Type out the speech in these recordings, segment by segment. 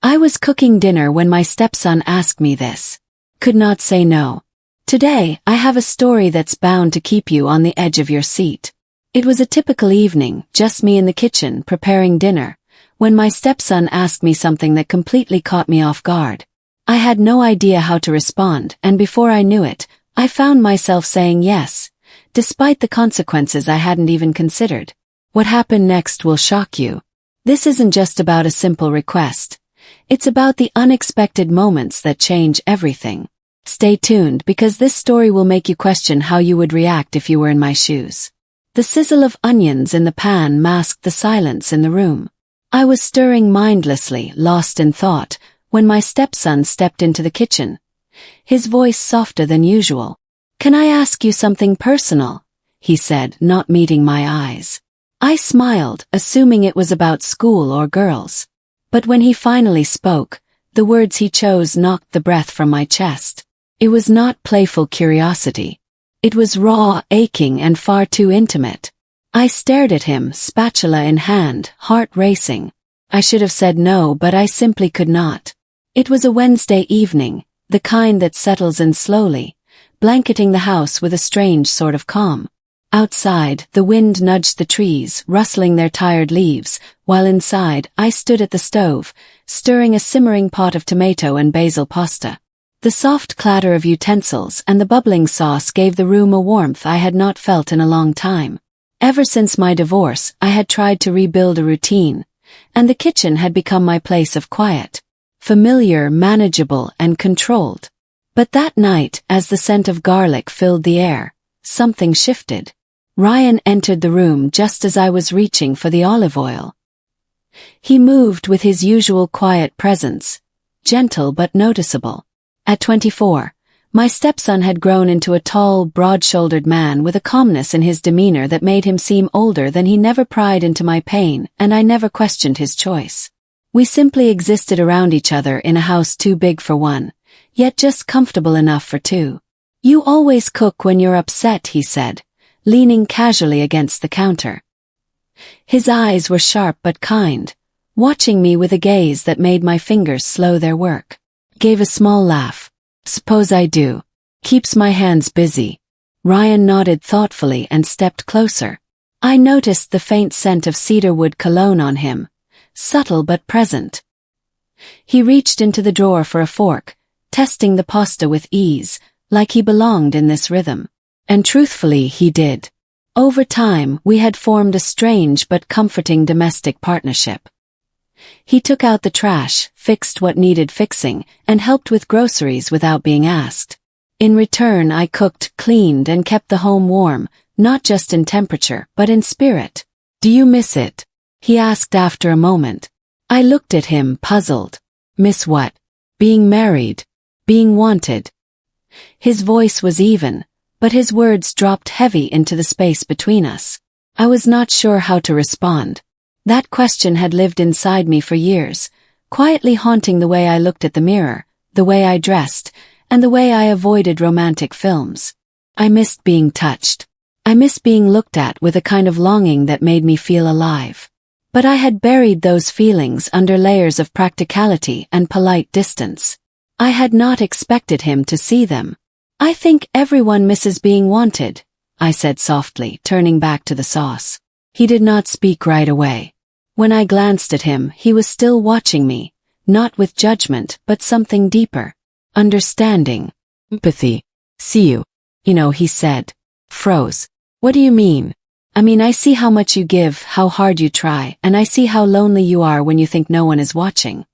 I was cooking dinner when my stepson asked me this. Could not say no. Today, I have a story that's bound to keep you on the edge of your seat. It was a typical evening, just me in the kitchen preparing dinner, when my stepson asked me something that completely caught me off guard. I had no idea how to respond, and before I knew it, I found myself saying yes, despite the consequences I hadn't even considered. What happened next will shock you. This isn't just about a simple request. It's about the unexpected moments that change everything. Stay tuned because this story will make you question how you would react if you were in my shoes. The sizzle of onions in the pan masked the silence in the room. I was stirring mindlessly, lost in thought, when my stepson stepped into the kitchen. His voice softer than usual. "Can I ask you something personal?" he said, not meeting my eyes. I smiled, assuming it was about school or girls. But when he finally spoke, the words he chose knocked the breath from my chest. It was not playful curiosity. It was raw, aching, and far too intimate. I stared at him, spatula in hand, heart racing. I should have said no, but I simply could not. It was a Wednesday evening, the kind that settles in slowly, blanketing the house with a strange sort of calm. Outside, the wind nudged the trees, rustling their tired leaves, while inside, I stood at the stove, stirring a simmering pot of tomato and basil pasta. The soft clatter of utensils and the bubbling sauce gave the room a warmth I had not felt in a long time. Ever since my divorce, I had tried to rebuild a routine, and the kitchen had become my place of quiet. Familiar, manageable, and controlled. But that night, as the scent of garlic filled the air, something shifted. Ryan entered the room just as I was reaching for the olive oil. He moved with his usual quiet presence, gentle but noticeable. At 24, my stepson had grown into a tall, broad-shouldered man with a calmness in his demeanor that made him seem older than he never pried into my pain, and I never questioned his choice. We simply existed around each other in a house too big for one, yet just comfortable enough for two. "You always cook when you're upset," he said, leaning casually against the counter. His eyes were sharp but kind, watching me with a gaze that made my fingers slow their work. Gave a small laugh. "Suppose I do. Keeps my hands busy." Ryan nodded thoughtfully and stepped closer. I noticed the faint scent of cedarwood cologne on him, subtle but present. He reached into the drawer for a fork, testing the pasta with ease, like he belonged in this rhythm. And truthfully, he did. Over time, we had formed a strange but comforting domestic partnership. He took out the trash, fixed what needed fixing, and helped with groceries without being asked. In return, I cooked, cleaned, and kept the home warm, not just in temperature, but in spirit. "Do you miss it?" he asked after a moment. I looked at him, puzzled. "Miss what?" "Being married. Being wanted." His voice was even, but his words dropped heavy into the space between us. I was not sure how to respond. That question had lived inside me for years, quietly haunting the way I looked at the mirror, the way I dressed, and the way I avoided romantic films. I missed being touched. I missed being looked at with a kind of longing that made me feel alive. But I had buried those feelings under layers of practicality and polite distance. I had not expected him to see them. "I think everyone misses being wanted," I said softly, turning back to the sauce. He did not speak right away. When I glanced at him, he was still watching me, not with judgment, but something deeper. Understanding. Empathy. "See you. He said. Froze. "What do you mean?" "I mean, I see how much you give, how hard you try, and I see how lonely you are when you think no one is watching."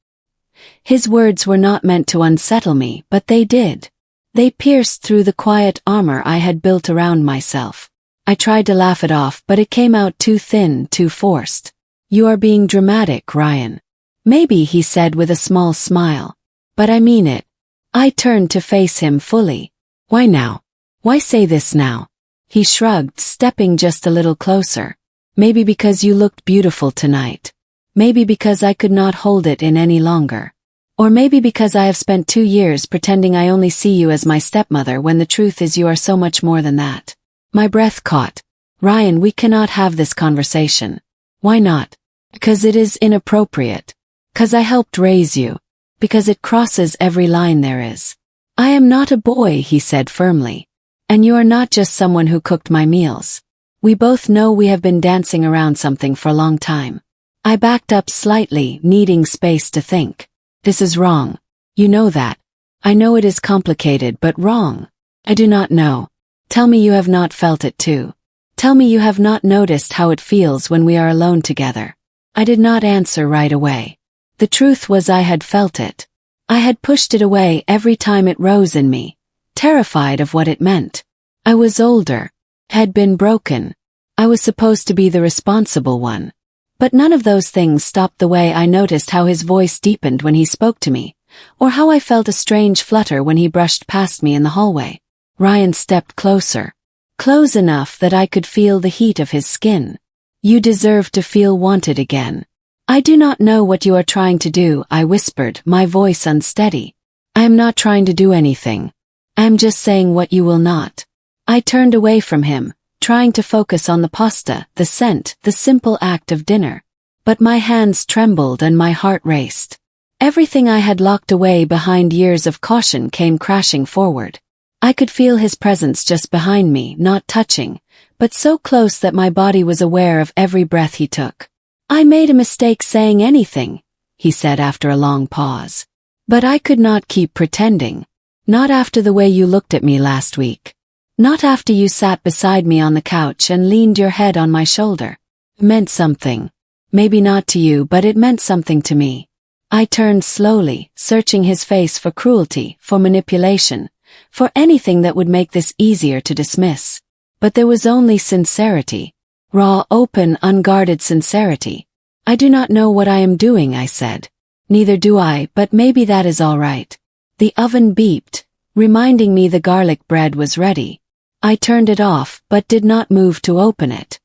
His words were not meant to unsettle me, but they did. They pierced through the quiet armor I had built around myself. I tried to laugh it off, but it came out too thin, too forced. "You are being dramatic, Ryan." "Maybe," he said with a small smile. "But I mean it." I turned to face him fully. "Why now? Why say this now?" He shrugged, stepping just a little closer. "Maybe because you looked beautiful tonight. Maybe because I could not hold it in any longer. Or maybe because I have spent 2 years pretending I only see you as my stepmother when the truth is you are so much more than that." My breath caught. "Ryan, we cannot have this conversation." "Why not?" "Because it is inappropriate." 'Cause I helped raise you. Because it crosses every line there is. I am not a boy, he said firmly. And you are not just someone who cooked my meals. We both know we have been dancing around something for a long time. I backed up slightly, needing space to think. This is wrong. You know that. I know it is complicated, but wrong. I do not know. Tell me you have not felt it too. Tell me you have not noticed how it feels when we are alone together. I did not answer right away. The truth was I had felt it. I had pushed it away every time it rose in me, terrified of what it meant. I was older, had been broken. I was supposed to be the responsible one. But none of those things stopped the way I noticed how his voice deepened when he spoke to me, or how I felt a strange flutter when he brushed past me in the hallway. Ryan stepped closer. Close enough that I could feel the heat of his skin. You deserve to feel wanted again. I do not know what you are trying to do, I whispered, my voice unsteady. I am not trying to do anything. I am just saying what you will not. I turned away from him, trying to focus on the pasta, the scent, the simple act of dinner. But my hands trembled and my heart raced. Everything I had locked away behind years of caution came crashing forward. I could feel his presence just behind me, not touching, but so close that my body was aware of every breath he took. I made a mistake saying anything, he said after a long pause. But I could not keep pretending. Not after the way you looked at me last week. Not after you sat beside me on the couch and leaned your head on my shoulder. It meant something. Maybe not to you, but it meant something to me. I turned slowly, searching his face for cruelty, for manipulation, for anything that would make this easier to dismiss. But there was only sincerity. Raw, open, unguarded sincerity. I do not know what I am doing, I said. Neither do I, but maybe that is all right. The oven beeped, reminding me the garlic bread was ready. I turned it off, but did not move to open it.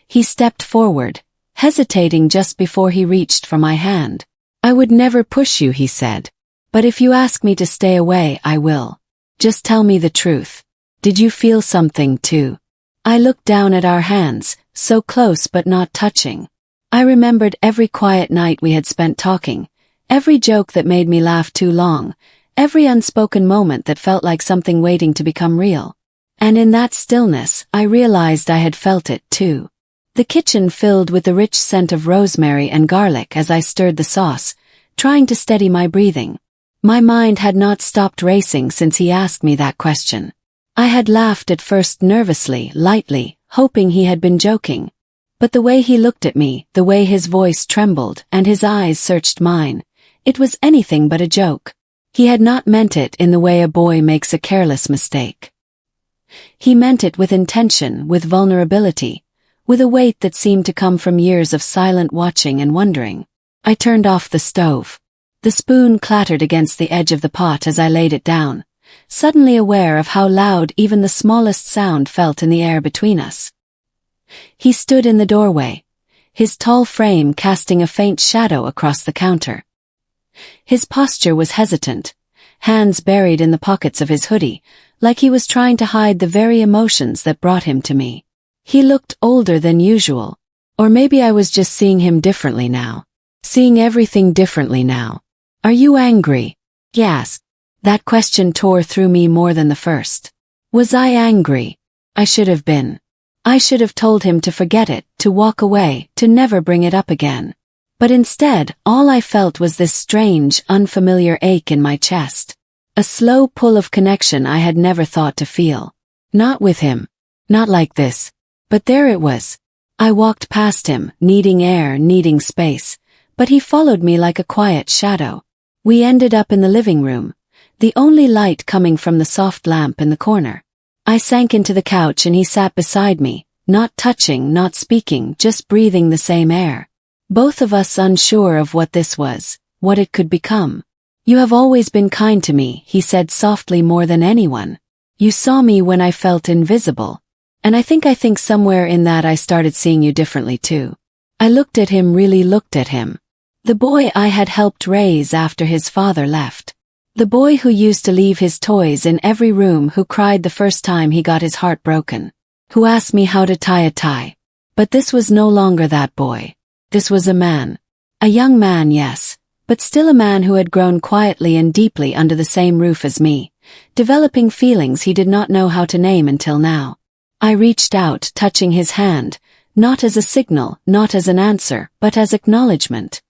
He stepped forward, hesitating just before he reached for my hand. I would never push you, he said. But if you ask me to stay away, I will. Just tell me the truth. Did you feel something too? I looked down at our hands, so close but not touching. I remembered every quiet night we had spent talking, every joke that made me laugh too long, every unspoken moment that felt like something waiting to become real. And in that stillness, I realized I had felt it too. The kitchen filled with the rich scent of rosemary and garlic as I stirred the sauce, trying to steady my breathing. My mind had not stopped racing since he asked me that question. I had laughed at first nervously, lightly, hoping he had been joking. But the way he looked at me, the way his voice trembled and his eyes searched mine, it was anything but a joke. He had not meant it in the way a boy makes a careless mistake. He meant it with intention, with vulnerability, with a weight that seemed to come from years of silent watching and wondering. I turned off the stove. The spoon clattered against the edge of the pot as I laid it down, suddenly aware of how loud even the smallest sound felt in the air between us. He stood in the doorway, his tall frame casting a faint shadow across the counter. His posture was hesitant, hands buried in the pockets of his hoodie, like he was trying to hide the very emotions that brought him to me. He looked older than usual, or maybe I was just seeing him differently now. Seeing everything differently now. Are you angry? Yes. That question tore through me more than the first. Was I angry? I should have been. I should have told him to forget it, to walk away, to never bring it up again. But instead, all I felt was this strange, unfamiliar ache in my chest. A slow pull of connection I had never thought to feel. Not with him. Not like this. But there it was. I walked past him, needing air, needing space, but he followed me like a quiet shadow. We ended up in the living room, the only light coming from the soft lamp in the corner. I sank into the couch and he sat beside me, not touching, not speaking, just breathing the same air. Both of us unsure of what this was, what it could become. You have always been kind to me, he said softly, more than anyone. You saw me when I felt invisible. And I think somewhere in that I started seeing you differently too. I looked at him, really looked at him. The boy I had helped raise after his father left. The boy who used to leave his toys in every room, who cried the first time he got his heart broken. Who asked me how to tie a tie. But this was no longer that boy. This was a man. A young man, yes, but still a man who had grown quietly and deeply under the same roof as me, developing feelings he did not know how to name until now. I reached out, touching his hand, not as a signal, not as an answer, but as acknowledgement.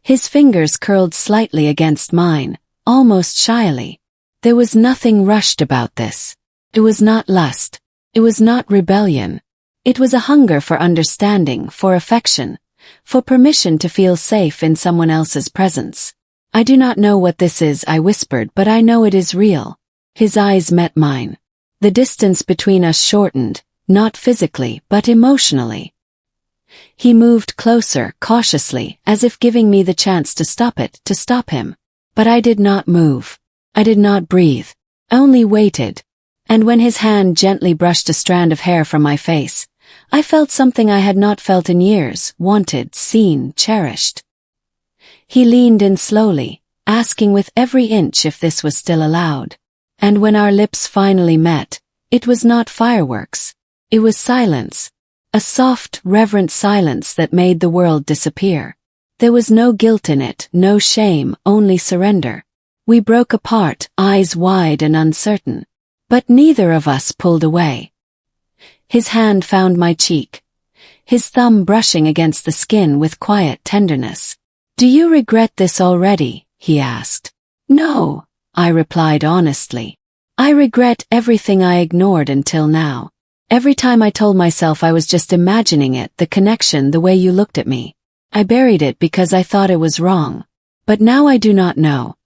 His fingers curled slightly against mine, almost shyly. There was nothing rushed about this. It was not lust. It was not rebellion. It was a hunger for understanding, for affection, for permission to feel safe in someone else's presence. I do not know what this is, I whispered, but I know it is real. His eyes met mine. The distance between us shortened, not physically, but emotionally. He moved closer, cautiously, as if giving me the chance to stop it, to stop him. But I did not move. I did not breathe. I only waited. And when his hand gently brushed a strand of hair from my face, I felt something I had not felt in years, wanted, seen, cherished. He leaned in slowly, asking with every inch if this was still allowed. And when our lips finally met, it was not fireworks. It was silence. A soft, reverent silence that made the world disappear. There was no guilt in it, no shame, only surrender. We broke apart, eyes wide and uncertain. But neither of us pulled away. His hand found my cheek, his thumb brushing against the skin with quiet tenderness. "Do you regret this already?" he asked. "No," I replied honestly. "I regret everything I ignored until now. Every time I told myself I was just imagining it, the connection, the way you looked at me. I buried it because I thought it was wrong. But now I do not know."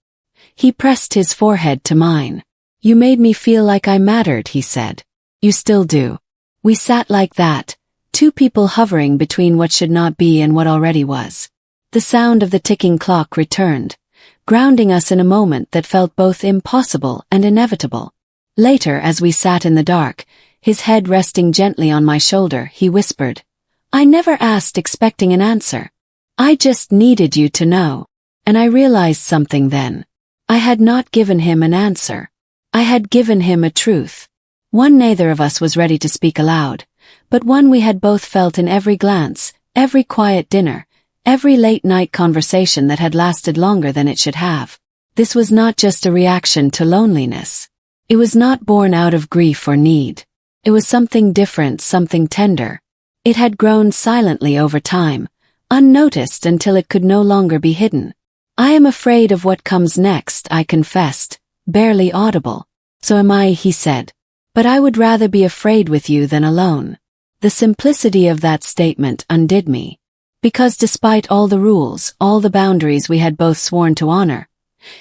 He pressed his forehead to mine. "You made me feel like I mattered," he said. "You still do." We sat like that, two people hovering between what should not be and what already was. The sound of the ticking clock returned, grounding us in a moment that felt both impossible and inevitable. Later, as we sat in the dark, his head resting gently on my shoulder, he whispered, "I never asked expecting an answer. I just needed you to know." And I realized something then. I had not given him an answer. I had given him a truth. One neither of us was ready to speak aloud, but one we had both felt in every glance, every quiet dinner, every late-night conversation that had lasted longer than it should have. This was not just a reaction to loneliness. It was not born out of grief or need. It was something different, something tender. It had grown silently over time, unnoticed until it could no longer be hidden. "I am afraid of what comes next," I confessed, barely audible. "So am I," he said. "But I would rather be afraid with you than alone." The simplicity of that statement undid me. Because despite all the rules, all the boundaries we had both sworn to honor,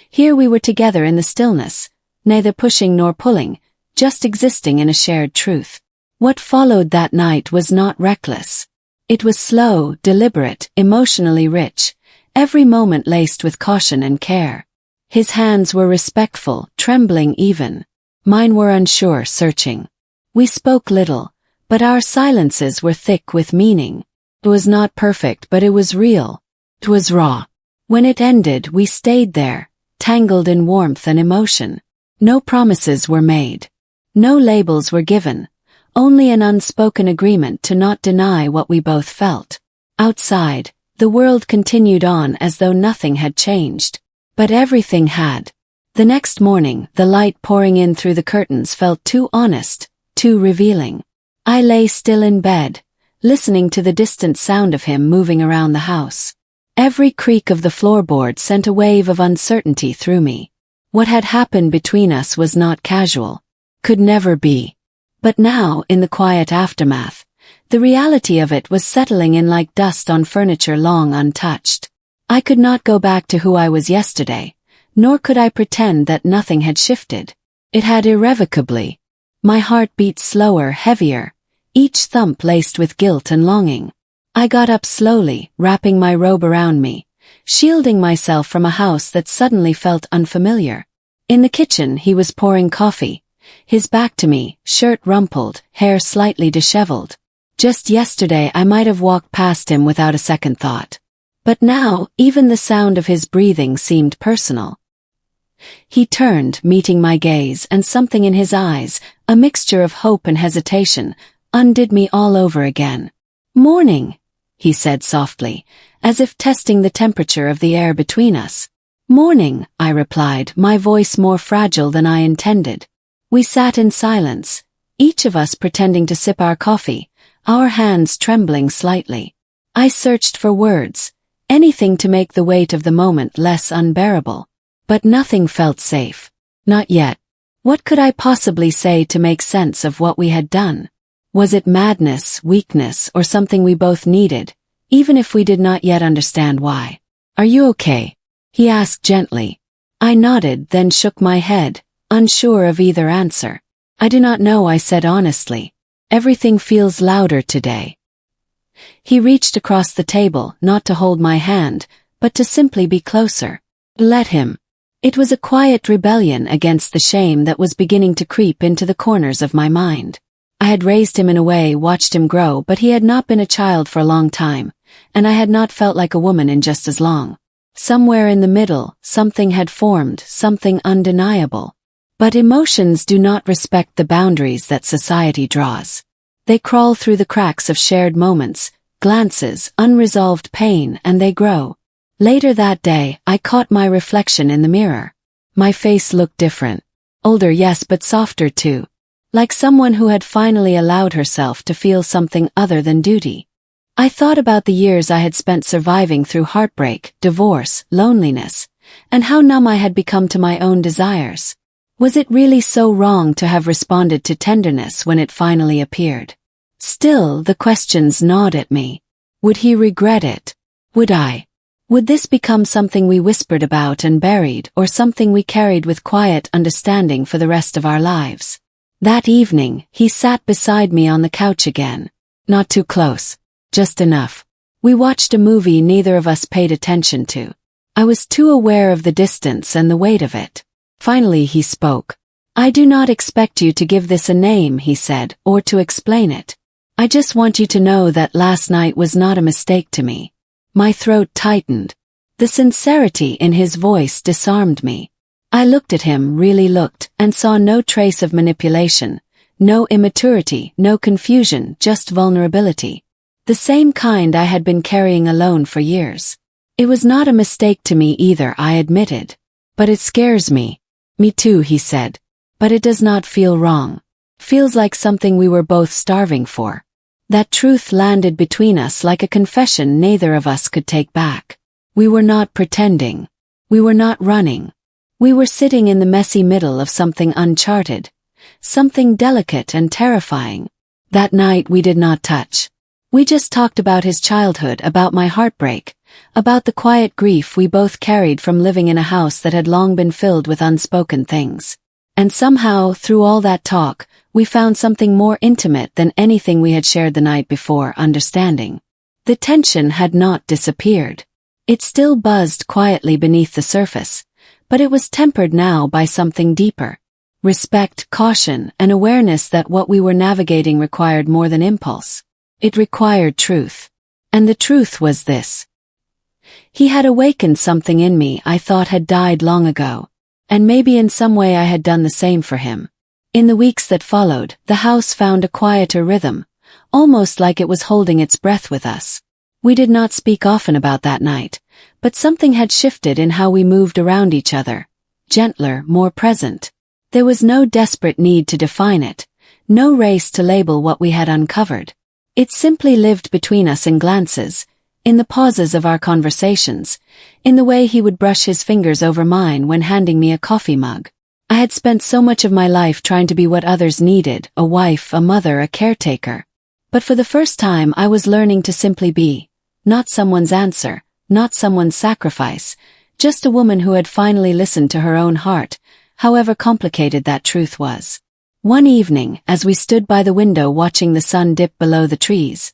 here we were together in the stillness, neither pushing nor pulling, just existing in a shared truth. What followed that night was not reckless. It was slow, deliberate, emotionally rich, every moment laced with caution and care. His hands were respectful, trembling even. Mine were unsure, searching. We spoke little, but our silences were thick with meaning. It was not perfect, but it was real. It was raw. When it ended, we stayed there, tangled in warmth and emotion. No promises were made. No labels were given. Only an unspoken agreement to not deny what we both felt. Outside, the world continued on as though nothing had changed. But everything had. The next morning, the light pouring in through the curtains felt too honest, too revealing. I lay still in bed, listening to the distant sound of him moving around the house. Every creak of the floorboard sent a wave of uncertainty through me. What had happened between us was not casual. Could never be. But now, in the quiet aftermath, the reality of it was settling in like dust on furniture long untouched. I could not go back to who I was yesterday, nor could I pretend that nothing had shifted. It had irrevocably. My heart beat slower, heavier, each thump laced with guilt and longing. I got up slowly, wrapping my robe around me, shielding myself from a house that suddenly felt unfamiliar. In the kitchen, he was pouring coffee, his back to me, shirt rumpled, hair slightly disheveled. Just yesterday I might have walked past him without a second thought. But now, even the sound of his breathing seemed personal. He turned, meeting my gaze, and something in his eyes, a mixture of hope and hesitation, undid me all over again. "Morning," he said softly, as if testing the temperature of the air between us. Morning, I replied, my voice more fragile than I intended. We sat in silence, each of us pretending to sip our coffee, our hands trembling slightly. I searched for words, anything to make the weight of the moment less unbearable. But nothing felt safe. Not yet. What could I possibly say to make sense of what we had done? Was it madness, weakness, or something we both needed, even if we did not yet understand why? Are you okay? He asked gently. I nodded, then shook my head, unsure of either answer. I do not know, I said honestly. Everything feels louder today. He reached across the table, not to hold my hand, but to simply be closer. Let him. It was a quiet rebellion against the shame that was beginning to creep into the corners of my mind. I had raised him in a way, watched him grow, but he had not been a child for a long time, and I had not felt like a woman in just as long. Somewhere in the middle, something had formed, something undeniable. But emotions do not respect the boundaries that society draws. They crawl through the cracks of shared moments, glances, unresolved pain, and they grow. Later that day, I caught my reflection in the mirror. My face looked different. Older, yes, but softer too. Like someone who had finally allowed herself to feel something other than duty. I thought about the years I had spent surviving through heartbreak, divorce, loneliness, and how numb I had become to my own desires. Was it really so wrong to have responded to tenderness when it finally appeared? Still, the questions gnawed at me. Would he regret it? Would I? Would this become something we whispered about and buried, or something we carried with quiet understanding for the rest of our lives? That evening, he sat beside me on the couch again. Not too close. Just enough. We watched a movie neither of us paid attention to. I was too aware of the distance and the weight of it. Finally he spoke. I do not expect you to give this a name, he said, or to explain it. I just want you to know that last night was not a mistake to me. My throat tightened. The sincerity in his voice disarmed me. I looked at him, really looked, and saw no trace of manipulation, no immaturity, no confusion, just vulnerability. The same kind I had been carrying alone for years. It was not a mistake to me either, I admitted. But it scares me. Me too, he said. But it does not feel wrong. Feels like something we were both starving for. That truth landed between us like a confession neither of us could take back. We were not pretending. We were not running. We were sitting in the messy middle of something uncharted. Something delicate and terrifying. That night we did not touch. We just talked about his childhood, about my heartbreak, about the quiet grief we both carried from living in a house that had long been filled with unspoken things. And somehow, through all that talk, we found something more intimate than anything we had shared the night before, understanding. The tension had not disappeared. It still buzzed quietly beneath the surface, but it was tempered now by something deeper. Respect, caution, and awareness that what we were navigating required more than impulse. It required truth. And the truth was this. He had awakened something in me I thought had died long ago. And maybe in some way I had done the same for him. In the weeks that followed, the house found a quieter rhythm, almost like it was holding its breath with us. We did not speak often about that night, but something had shifted in how we moved around each other. Gentler, more present. There was no desperate need to define it, no race to label what we had uncovered. It simply lived between us in glances, in the pauses of our conversations, in the way he would brush his fingers over mine when handing me a coffee mug. I had spent so much of my life trying to be what others needed, a wife, a mother, a caretaker. But for the first time I was learning to simply be. Not someone's answer, not someone's sacrifice, just a woman who had finally listened to her own heart, however complicated that truth was. One evening, as we stood by the window watching the sun dip below the trees,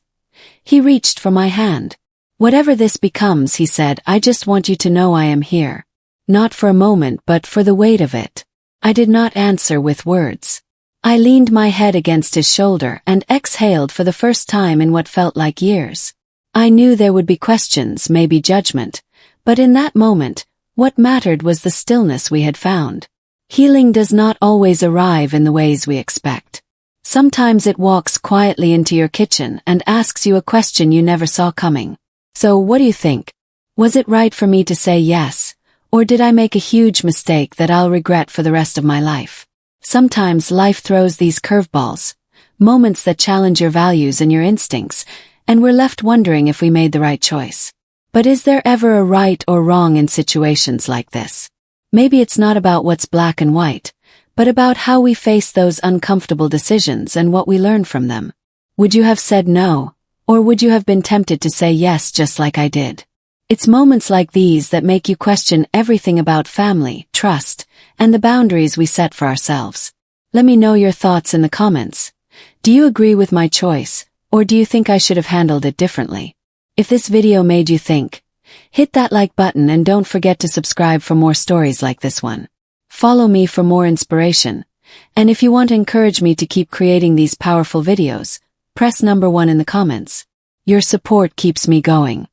he reached for my hand. Whatever this becomes, he said, I just want you to know I am here. Not for a moment, but for the weight of it. I did not answer with words. I leaned my head against his shoulder and exhaled for the first time in what felt like years. I knew there would be questions, maybe judgment, but in that moment, what mattered was the stillness we had found. Healing does not always arrive in the ways we expect. Sometimes it walks quietly into your kitchen and asks you a question you never saw coming. So what do you think? Was it right for me to say yes, or did I make a huge mistake that I'll regret for the rest of my life? Sometimes life throws these curveballs, moments that challenge your values and your instincts, and we're left wondering if we made the right choice. But is there ever a right or wrong in situations like this? Maybe it's not about what's black and white, but about how we face those uncomfortable decisions and what we learn from them. Would you have said no, or would you have been tempted to say yes just like I did? It's moments like these that make you question everything about family, trust, and the boundaries we set for ourselves. Let me know your thoughts in the comments. Do you agree with my choice, or do you think I should have handled it differently? If this video made you think, hit that like button and don't forget to subscribe for more stories like this one. Follow me for more inspiration, and if you want to encourage me to keep creating these powerful videos, press number 1 in the comments. Your support keeps me going.